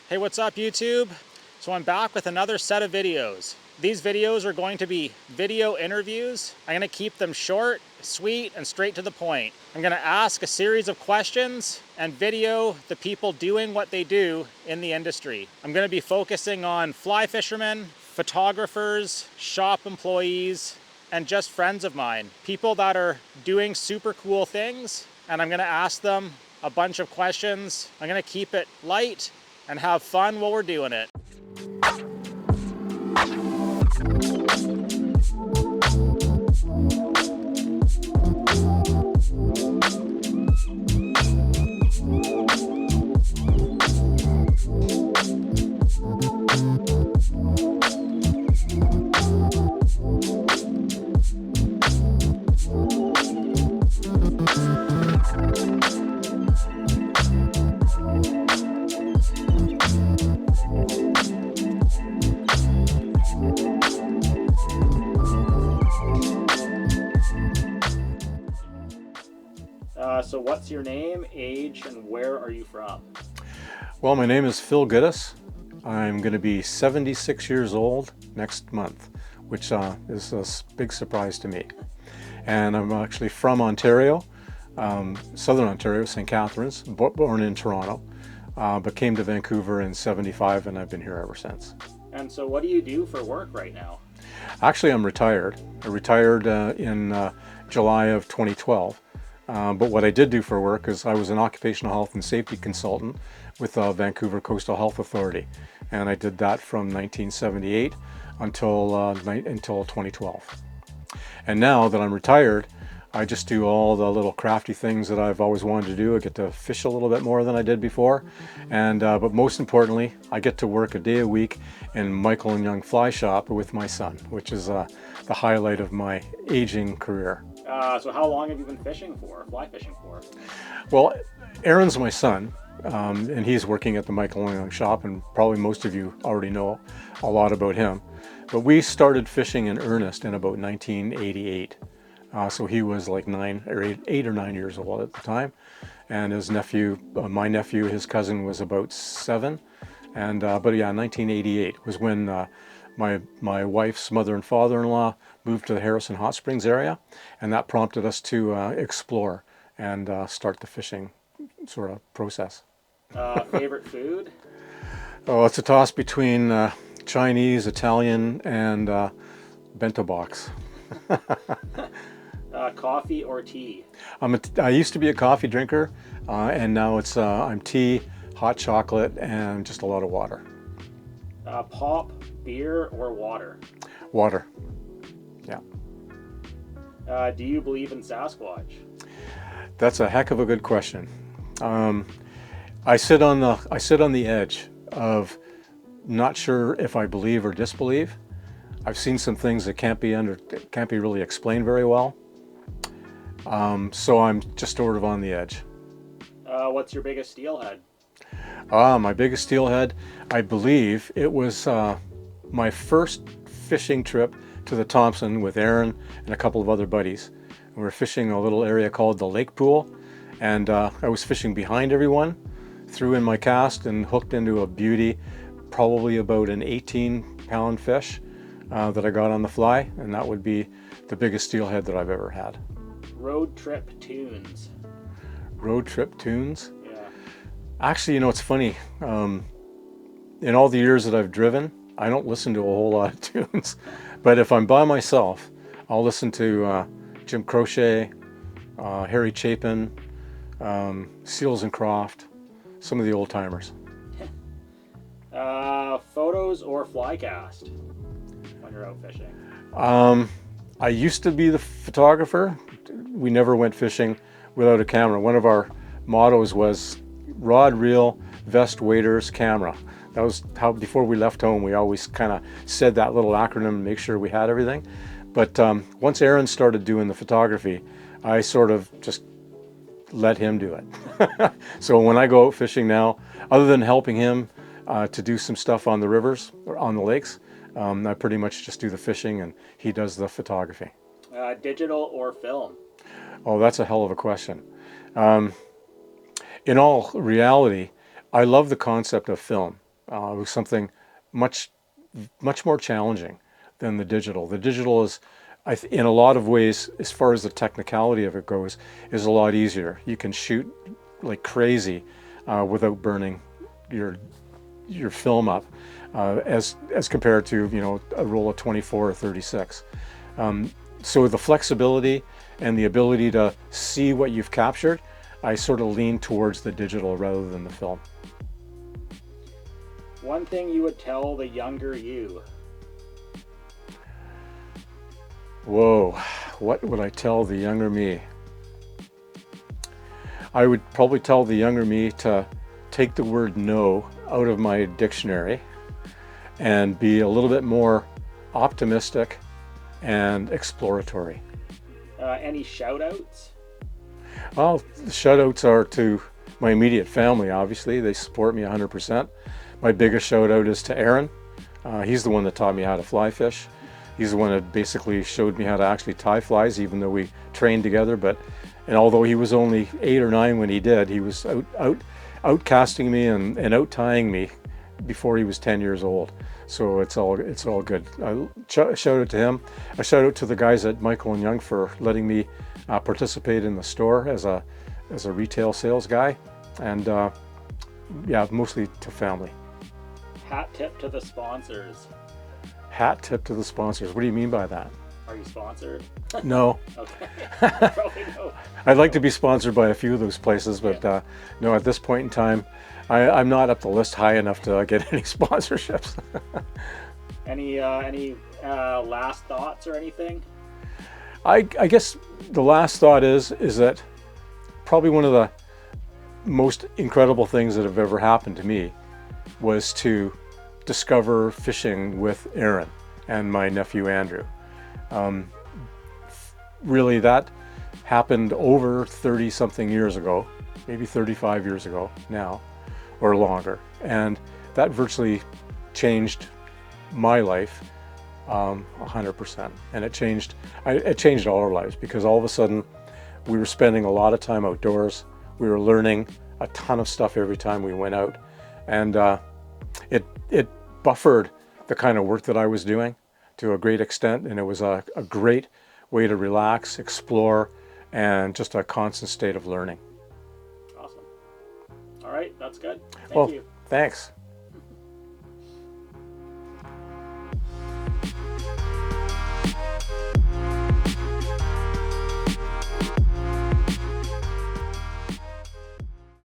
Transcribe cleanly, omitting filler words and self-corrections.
Hey, what's up YouTube? So I'm back with another set of videos. These videos are going to be video interviews. I'm going to keep them short, sweet, and straight to the point. I'm going to ask a series of questions and video the people doing what they do in the industry. I'm going to be focusing on fly fishermen, photographers, shop employees, and just friends of mine. People that are doing super cool things, and I'm going to ask them a bunch of questions. I'm going to keep it light and have fun while we're doing it. So what's your name, age, and where are you from? Well, my name is Phil Goodis. I'm going to be 76 years old next month, which is a big surprise to me. And I'm actually from Ontario, Southern Ontario, St. Catharines, born in Toronto, but came to Vancouver in '75 and I've been here ever since. And so what do you do for work right now? Actually, I'm retired. I retired in July of 2012. But what I did do for work is I was an occupational health and safety consultant with Vancouver Coastal Health Authority, and I did that from 1978 until 2012. And now that I'm retired, I just do all the little crafty things that I've always wanted to do. I get to fish a little bit more than I did before, and but most importantly, I get to work a day a week in Michael and Young Fly Shop with my son, which is the highlight of my aging career. So how long have you been fishing for, fly fishing for? Well, Aaron's my son, and he's working at the Michael and Young shop, and probably most of you already know a lot about him. But we started fishing in earnest in about 1988. So he was like 8 or 9 years old at the time, and his nephew, my nephew, his cousin was about 7. And but yeah, 1988 was when my wife's mother and father-in-law moved to the Harrison Hot Springs area, and that prompted us to explore and start the fishing sort of process. Favorite food? Oh, it's a toss between Chinese, Italian, and bento box. Coffee or tea? I used to be a coffee drinker, and now I'm tea, hot chocolate, and just a lot of water. Pop, beer, or water? Water. Yeah. Do you believe in Sasquatch? That's a heck of a good question. I sit on the edge of not sure if I believe or disbelieve. I've seen some things that can't be really explained very well. So I'm just sort of on the edge. What's your biggest steelhead? My biggest steelhead, I believe it was my first fishing trip to the Thompson with Aaron and a couple of other buddies. We were fishing a little area called the Lake Pool, and I was fishing behind everyone, threw in my cast and hooked into a beauty, probably about an 18-pound fish that I got on the fly, and that would be the biggest steelhead that I've ever had. Road trip tunes? Road trip tunes? Yeah. Actually, you know, it's funny. In all the years that I've driven, I don't listen to a whole lot of tunes. But if I'm by myself, I'll listen to Jim Croce, Harry Chapin, Seals and Croft, some of the old timers. Photos or fly cast when you're out fishing? I used to be the photographer. We never went fishing without a camera. One of our mottos was rod, reel, vest, waders, camera. That was how, before we left home, we always kind of said that little acronym to make sure we had everything. But once Aaron started doing the photography, I sort of just let him do it. So when I go out fishing now, other than helping him to do some stuff on the rivers or on the lakes, I pretty much just do the fishing and he does the photography. Digital or film? Oh, that's a hell of a question. In all reality, I love the concept of film. It was something much more challenging than the digital. The digital is, in a lot of ways, as far as the technicality of it goes, is a lot easier. You can shoot like crazy without burning your film up, as compared to, you know, a roll of 24 or 36. So the flexibility and the ability to see what you've captured, I sort of lean towards the digital rather than the film. One thing you would tell the younger you? Whoa, what would I tell the younger me? I would probably tell the younger me to take the word no out of my dictionary and be a little bit more optimistic and exploratory. Any shout outs? Well, the shout outs are to my immediate family, obviously. They support me 100%. My biggest shout out is to Aaron. He's the one that taught me how to fly fish. He's the one that basically showed me how to actually tie flies, even though we trained together. And although he was only 8 or 9 when he did, he was out casting me and out tying me before he was 10 years old. So it's all good. Shout out to him. A shout out to the guys at Michael and Young for letting me participate in the store as a retail sales guy, and yeah, mostly to family. Hat tip to the sponsors. Hat tip to the sponsors. What do you mean by that? Are you sponsored? No. Okay. Probably no. I'd like to be sponsored by a few of those places, but no, at this point in time, I'm not up the list high enough to get any sponsorships. Any last thoughts or anything? I guess the last thought is that probably one of the most incredible things that have ever happened to me was to discover fishing with Aaron and my nephew Andrew. Really, that happened over 30 something years ago, maybe 35 years ago now, or longer, and that virtually changed my life 100%. And it changed all our lives, because all of a sudden we were spending a lot of time outdoors. We were learning a ton of stuff every time we went out, and it buffered the kind of work that I was doing to a great extent, and it was a great way to relax, explore, and just a constant state of learning. Awesome. All right, that's good. Thank Well, you. thanks.